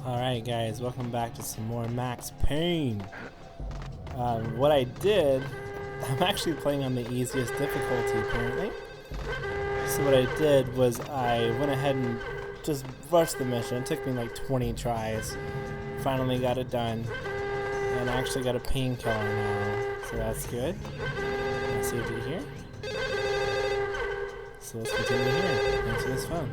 Alright guys, welcome back to some more Max Payne. What I did, I'm actually playing on the easiest difficulty apparently. So what I did was I went ahead and just rushed the mission. It took me like 20 tries. Finally got it done. And I actually got a painkiller now. So that's good. I saved it here. So let's continue here. Thanks for this phone.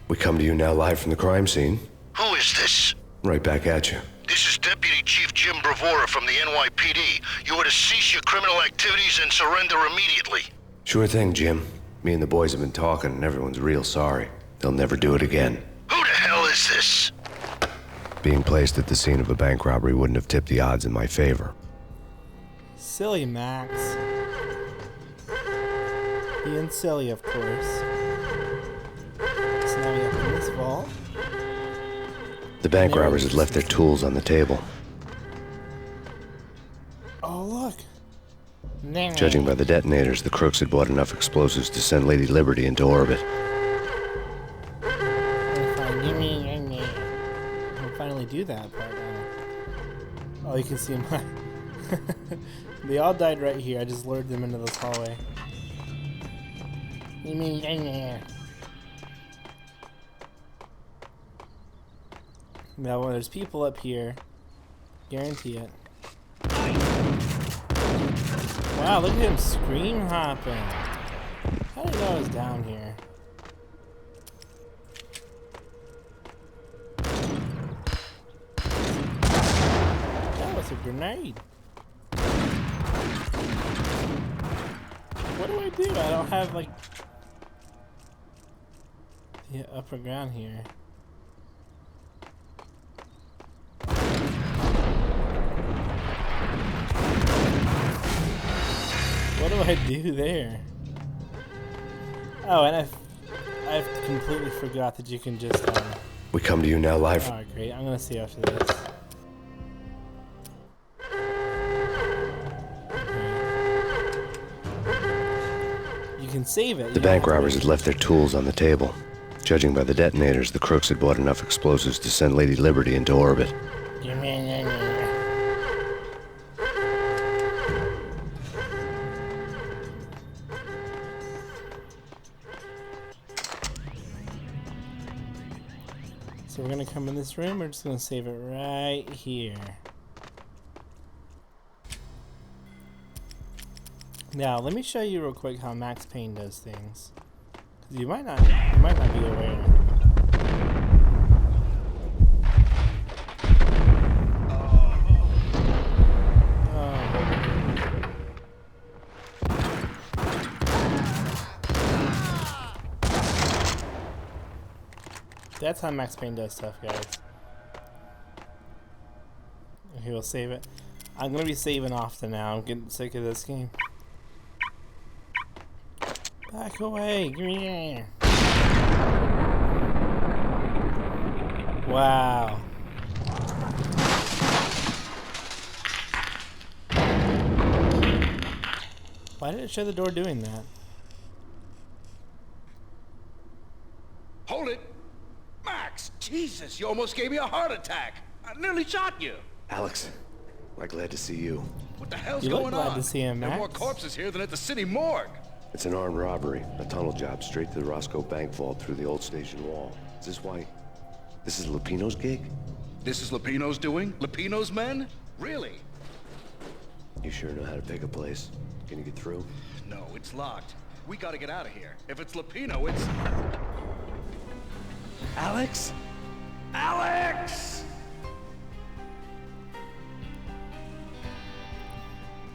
We come to you now live from the crime scene. Who is this? Right back at you. This is Deputy Chief Jim Bravura from the NYPD. You are to cease your criminal activities and surrender immediately. Sure thing, Jim. Me and the boys have been talking and everyone's real sorry. They'll never do it again. Who the hell is this? Being placed at the scene of a bank robbery wouldn't have tipped the odds in my favor. Silly Max. Being silly, of course. So now we open this vault. The bank robbers had left their tools on the table. Oh, look. Judging by the detonators, the crooks had bought enough explosives to send Lady Liberty into orbit. I'll finally do that part now. Oh, you can see my... They all died right here. I just lured them into this hallway. Now, when there's people up here, guarantee it. Wow, look at him scream hopping. How did I know I was down here? That was a grenade. What do I do? I don't have like the upper ground here. What do I do there? Oh, and I've completely forgot that you can just We come to you now live. Oh, great. I'm gonna see after this. Okay. You can save it. The bank robbers had left their tools on the table. Judging by the detonators, the crooks had bought enough explosives to send Lady Liberty into orbit. So we're gonna come in this room. We're just gonna save it right here. Now let me show you real quick how Max Payne does things. 'Cause you might not be aware. That's how Max Payne does stuff, guys. Okay, we'll save it. I'm gonna be saving often now. I'm getting sick of this game. Back away! Give me here. Wow. Why did it show the door doing that? Hold it! Max! Jesus, you almost gave me a heart attack! I nearly shot you! Alex, we're glad to see you. What the hell's You look going glad on? to see him, There are more Max. corpses here than at the city morgue! It's an armed robbery, a tunnel job straight to the Roscoe Bank vault through the old station wall. Is this why? This is Lupino's gig? This is Lupino's doing? Lupino's men? Really? You sure know how to pick a place? Can you get through? No, it's locked. We gotta get out of here. If it's Lupino, it's... Alex? Alex!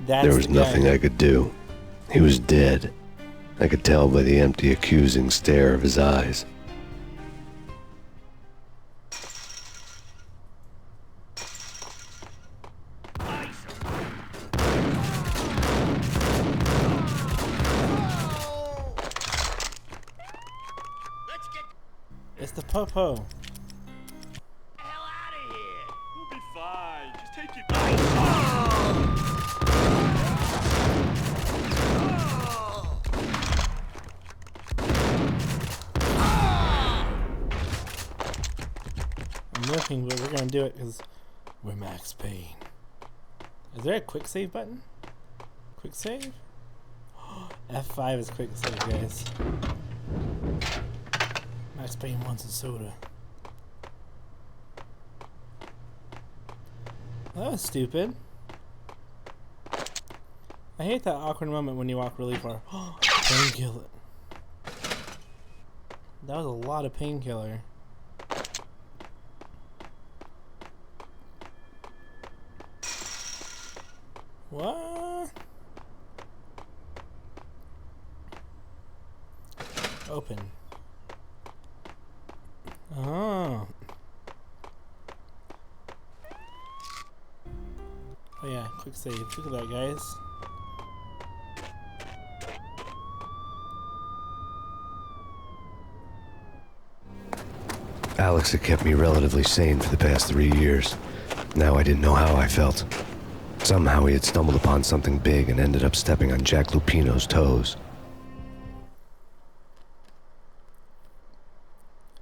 That's There was the guy. nothing I could do. He was dead. I could tell by the empty, accusing stare of his eyes. It's the Popo. Get the hell out of here! We'll be fine. Just take your nothing, but we're gonna do it because we're Max Payne. Is there a quick save button? Quick save? F5 is quick save, guys. Max Payne wants a soda. Well, that was stupid. I hate that awkward moment when you walk really far. Painkiller. That was a lot of painkiller. What? Open. Oh. Oh yeah, quick save. Look at that, guys. Alex had kept me relatively sane for the past 3 years. Now I didn't know how I felt. Somehow he had stumbled upon something big and ended up stepping on Jack Lupino's toes.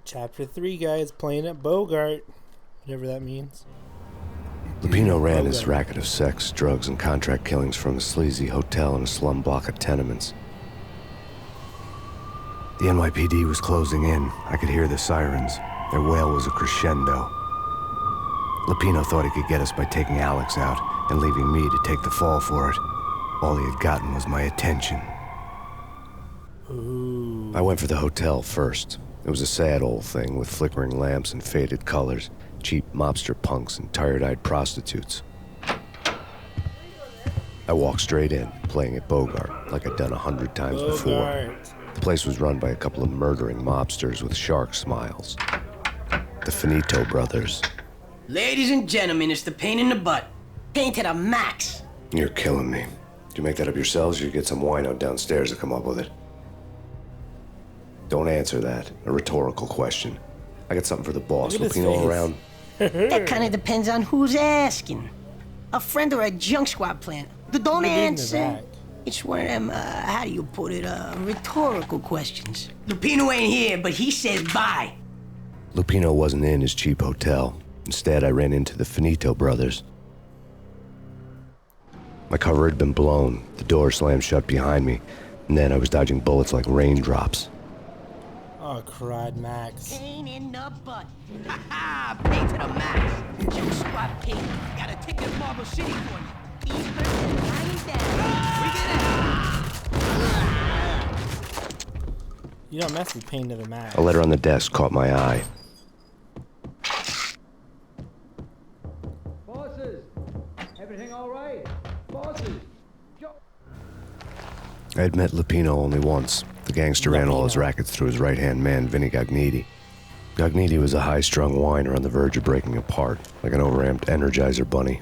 Chapter 3, guys. Playing at Bogart. Whatever that means. Lupino ran his racket of sex, drugs, and contract killings from a sleazy hotel in a slum block of tenements. The NYPD was closing in. I could hear the sirens. Their wail was a crescendo. Lupino thought he could get us by taking Alex out and leaving me to take the fall for it. All he had gotten was my attention. Ooh. I went for the hotel first. It was a sad old thing with flickering lamps and faded colors, cheap mobster punks and tired-eyed prostitutes. I walked straight in, playing at Bogart, like I'd done 100 times before. The place was run by a couple of murdering mobsters with shark smiles. The Finito brothers. Ladies and gentlemen, it's the pain in the butt. Pain to the max. You're killing me. Did you make that up yourselves, or you get some wino downstairs to come up with it? Don't answer that. A rhetorical question. I got something for the boss. Look at his Lupino face. around? That kind of depends on who's asking. A friend or a junk squad plant. Don't Look at him in the answer. back. It's one of them, how do you put it, rhetorical questions. Lupino ain't here, but he says bye. Lupino wasn't in his cheap hotel. Instead, I ran into the Finito brothers. My cover had been blown, the door slammed shut behind me, and then I was dodging bullets like raindrops. Oh, crud, Max. Pain in the butt. Ha ha! Pain to the max. Junk squad pain. Got a ticket to Marble City for you. East person lying down. We get it. You don't mess with Pain to the max. A letter on the desk caught my eye. Bosses! Everything all right? Bosses! I had met Lupino only once. The gangster ran all his rackets through his right-hand man, Vinny Gagniti. Gagniti was a high-strung whiner on the verge of breaking apart, like an overamped Energizer bunny.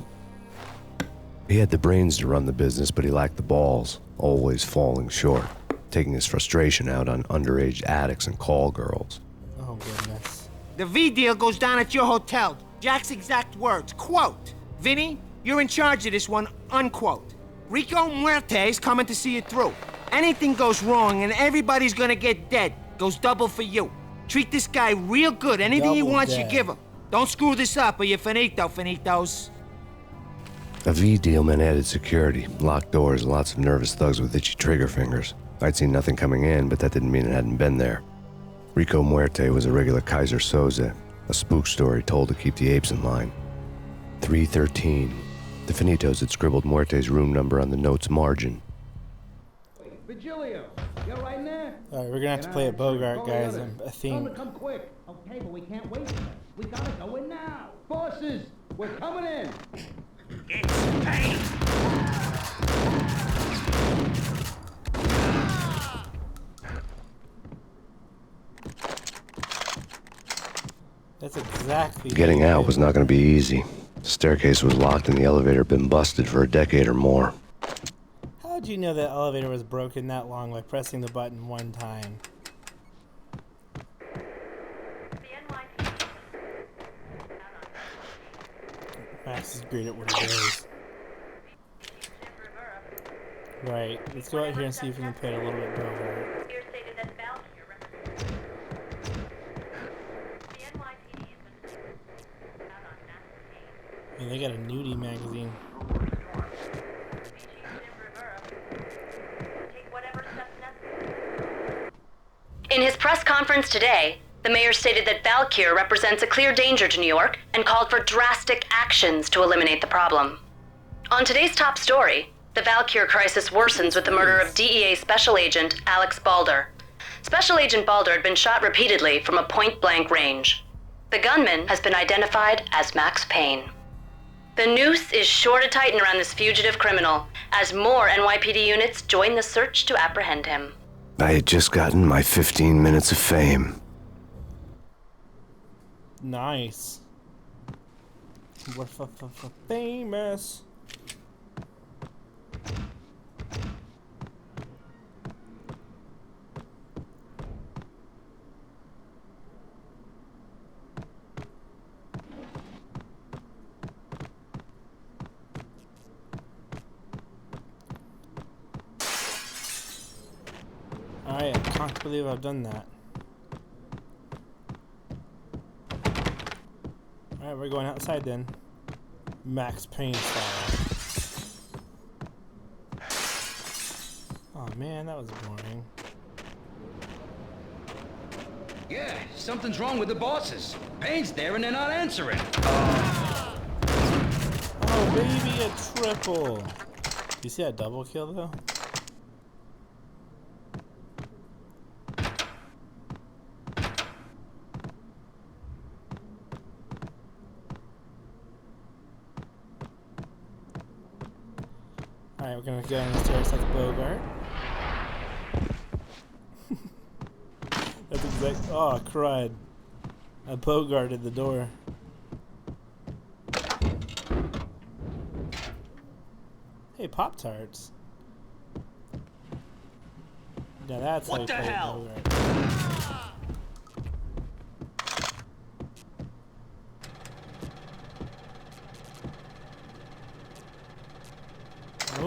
He had the brains to run the business, but he lacked the balls, always falling short, taking his frustration out on underage addicts and call girls. Oh, goodness. The V deal goes down at your hotel. Jack's exact words, quote, Vinny, you're in charge of this one, unquote. Rico Muerte's coming to see it through. Anything goes wrong and everybody's gonna get dead. Goes double for you. Treat this guy real good. Anything he Double wants, you dead. give him. Don't screw this up or you're finito, finitos. A V deal meant added security, locked doors, and lots of nervous thugs with itchy trigger fingers. I'd seen nothing coming in, but that didn't mean it hadn't been there. Rico Muerte was a regular Kaiser Soze, a spook story told to keep the apes in line. 313. The Finitos had scribbled Muerte's room number on the note's margin. Virgilio, you all right in there? Alright, we're gonna have to play at Bogart, guys. I Tell them think. to come quick. Okay, but we can't wait. We gotta go in now. Bosses, we're coming in. It's pain. That's exactly. Getting out was not going to be easy. The staircase was locked and the elevator had been busted for a decade or more. How did you know that elevator was broken that long by pressing the button one time? Max is great at what he does. Right, let's go out here and see if we can play it a little bit Bogart. Yeah, they got a nudie magazine. In his press conference today, the mayor stated that Valkyr represents a clear danger to New York and called for drastic actions to eliminate the problem. On today's top story, the Valkyr crisis worsens with the murder of DEA Special Agent Alex Balder. Special Agent Balder had been shot repeatedly from a point-blank range. The gunman has been identified as Max Payne. The noose is sure to tighten around this fugitive criminal as more NYPD units join the search to apprehend him. I had just gotten my 15 minutes of fame. Nice. We're famous. I can't believe I've done that. Alright, we're going outside then. Max Payne style. Oh man, that was boring. Yeah, something's wrong with the bosses. Payne's there and they're not answering. Oh baby, a triple! You see that double kill though? Alright, we're gonna go down the stairs like Bogart. That's exact. Oh, crud. I Bogarted the door. Hey, Pop-Tarts. Now that's What how you the play hell? Bogart.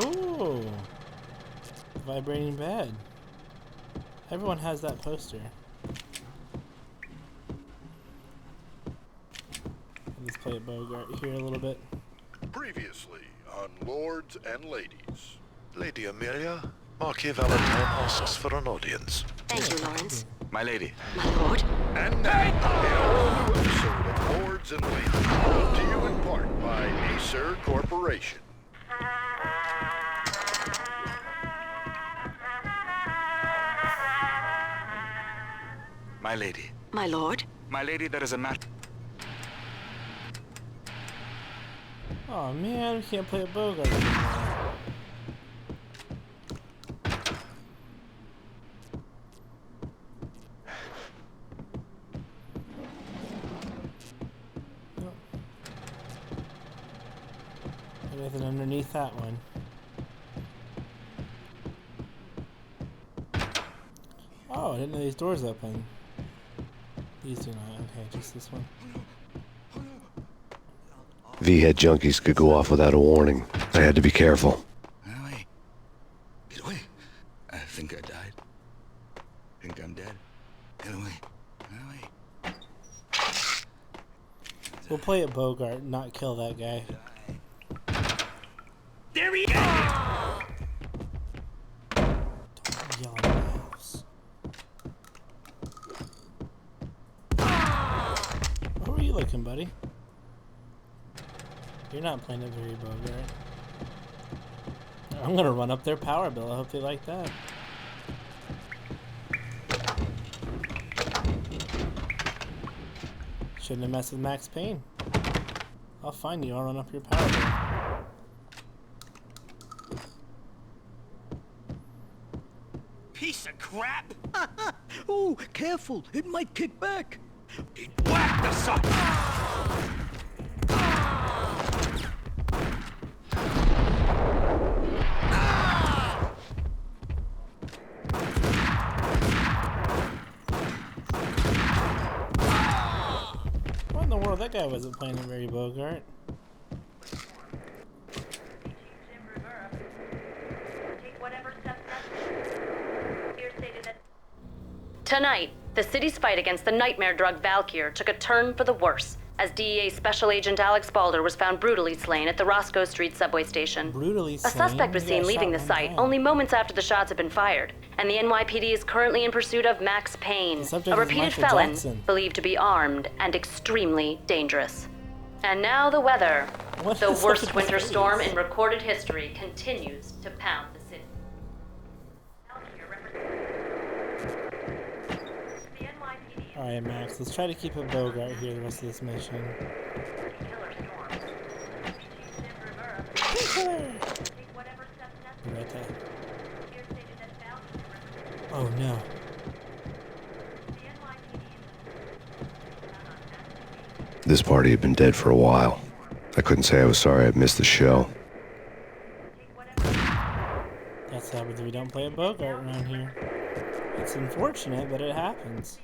Ooh, vibrating bed. Everyone has that poster. Let's play Bogart here a little bit. Previously on Lords and Ladies. Lady Amelia, Marquis Valentine asks for an audience. Thank you, Lawrence. My lady. My lord. And now, an all-new episode of Lords and Ladies, brought to you in part by Acer Corporation. My lady. My lord. My lady, there is a matter. Oh man, we can't play a Bogart anymore. Nope. Anything underneath that one? Oh, I didn't know these doors open. These do not. Okay, just this one. V-head junkies could go off without a warning. I had to be careful. Get away. Get away. I think I died. Think I'm dead. Get away. Get away. We'll play it Bogart, not kill that guy. There he is! Don't yell at my house. Who are you looking, buddy? You're not playing it very Bogart. I'm gonna run up their power bill. I hope they like that. Shouldn't have messed with Max Payne. I'll find you. I'll run up your power bill. Piece of crap! Oh, careful. It might kick back. Whack the son! What in the world? That guy wasn't playing it very Bogart. Tonight, the city's fight against the nightmare drug Valkyr took a turn for the worse as DEA Special Agent Alex Balder was found brutally slain at the Roscoe Street subway station. Brutally A slain? suspect was He got seen leaving the shot site one only time. moments after the shots had been fired, and the NYPD is currently in pursuit of Max Payne, The subject a is repeated Michael felon Jackson. believed to be armed and extremely dangerous. And now the weather. What The is worst up with winter this? storm in recorded history continues to pound the city. Alright, Max, let's try to keep a Bogart here the rest of this mission. Right there. Oh no. This party had been dead for a while. I couldn't say I was sorry I'd missed the show. That's what happens if we don't play a Bogart around here. It's unfortunate, but it happens.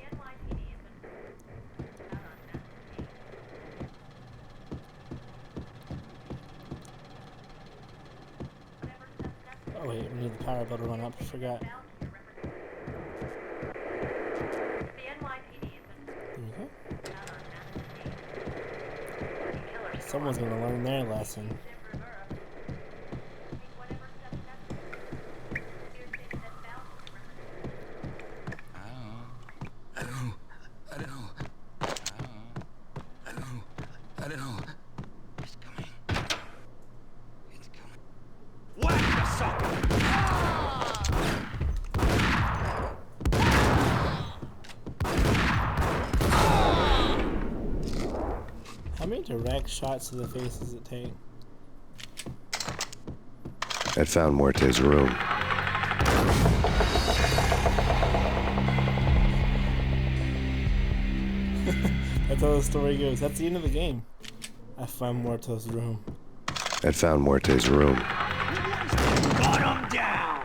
Oh wait, we need the power bell to run up, I forgot. There we go. Someone's gonna learn their lesson. I don't know. It's coming. It's coming. Whack the sucker! How many direct shots to the face does it take? I'd found Muerte's room. That's how the story goes. That's the end of the game. I found Muerto's room. I'd found Muerte's room. Got him down!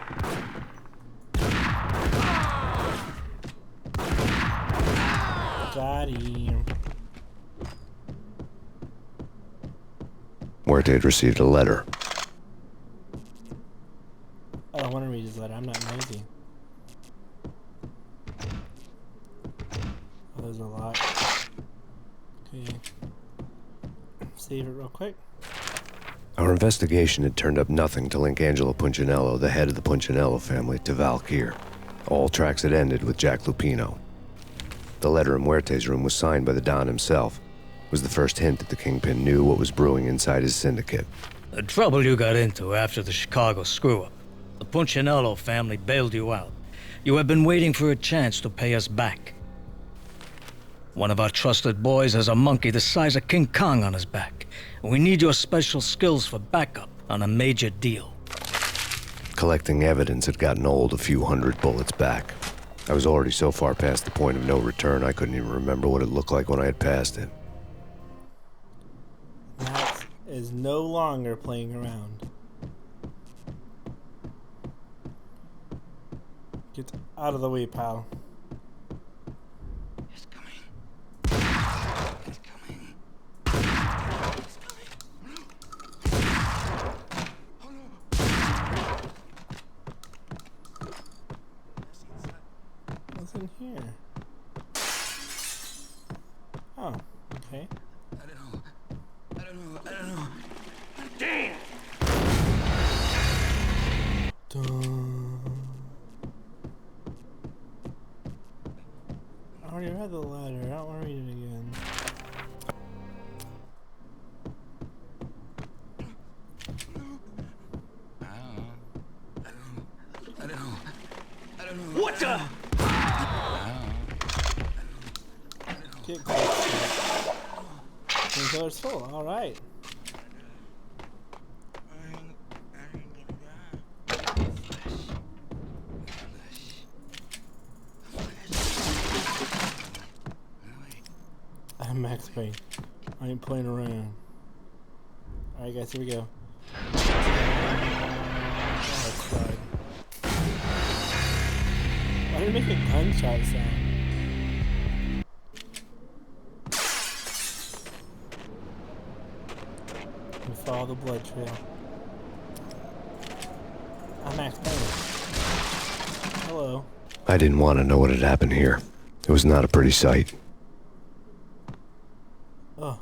Got him. Muerte had received a letter. I don't want to read his letter. I'm not nosy. Oh, there's a lot. Okay. Save it real quick. Our investigation had turned up nothing to link Angelo Punchinello, the head of the Punchinello family, to Valkyr. All tracks had ended with Jack Lupino. The letter in Muerte's room was signed by the Don himself. It was the first hint that the Kingpin knew what was brewing inside his syndicate. The trouble you got into after the Chicago screw-up. The Punchinello family bailed you out. You have been waiting for a chance to pay us back. One of our trusted boys has a monkey the size of King Kong on his back. We need your special skills for backup on a major deal. Collecting evidence had gotten old a few hundred bullets back. I was already so far past the point of no return I couldn't even remember what it looked like when I had passed it. Max is no longer playing around. Get out of the way, pal. It's coming. It's coming. It's coming. Oh no. What's in here? Oh, okay. I don't know. Damn! Dun. I already read the letter. I don't want to read it again. I don't know. What the? Get close. Painkiller's full. All right. I'm Max Payne. I ain't playing around. All right, guys. Here we go. Oh, it's died. Why did it make a gunshot sound? And follow the blood trail. I'm Max Payne. Hello. I didn't want to know what had happened here. It was not a pretty sight. Oh.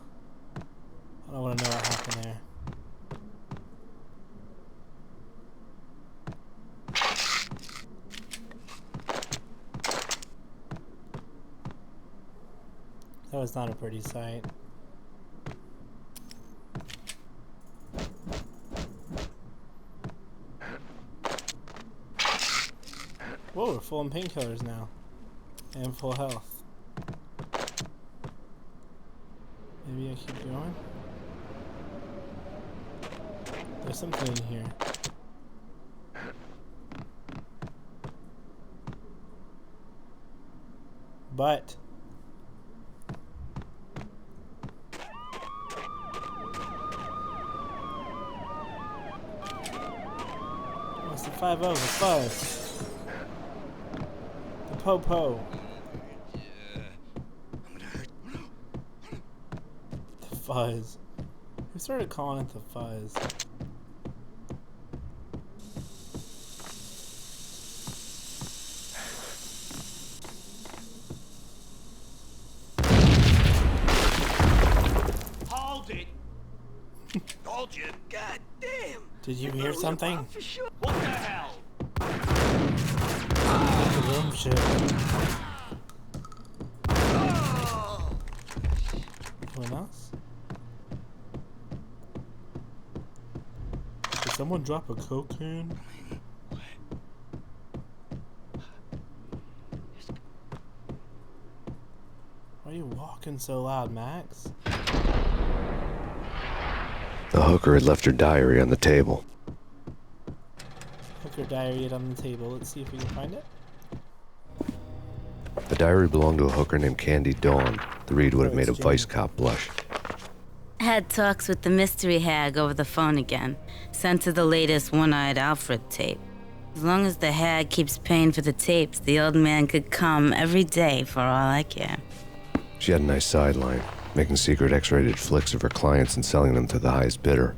That was not a pretty sight. Whoa, we're full in painkillers now. And full health. Maybe I keep going? There's something in here. But what's the 5-0? The fuzz. The po-po. The fuzz. Who started calling it the fuzz? Told you. God damn. Did you hear something? What the hell? The room shit. Anyone else? Did someone drop a coke can? Why are you walking so loud, Max? The hooker had left her diary on the table. Hooker diary on the table. Let's see if we can find it. The diary belonged to a hooker named Candy Dawn. The read would have made a vice cop blush. Had talks with the mystery hag over the phone again. Sent to the latest One-Eyed Alfred tape. As long as the hag keeps paying for the tapes, the old man could come every day for all I care. She had a nice sideline, making secret X-rated flicks of her clients and selling them to the highest bidder.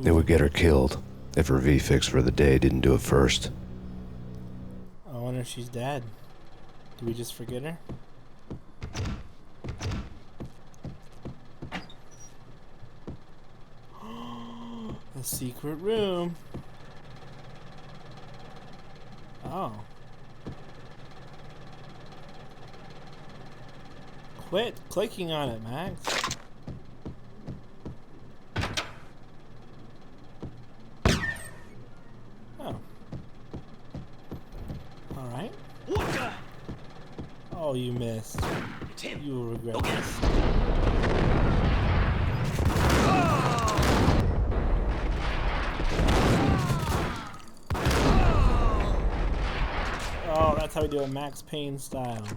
It would get her killed if her V-fix for the day didn't do it first. I wonder if she's dead. Did we just forget her? A secret room. Oh. Quit clicking on it, Max. Oh. Alright. What the? Oh, you missed. It's him. You will regret Look at this. Oh, that's how we do it, Max Payne style.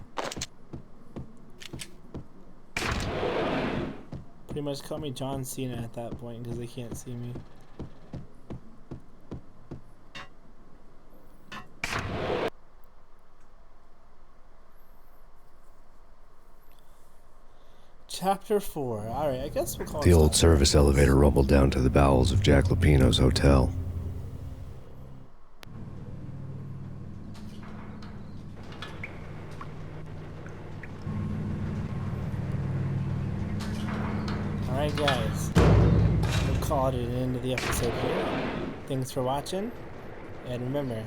Pretty much call me John Cena at that point because they can't see me. Chapter 4. Alright, I guess we'll call it The old stop. service elevator rumbled down to the bowels of Jack Lupino's hotel. Alright guys, we'll call it an end of the episode here. Thanks for watching, and remember,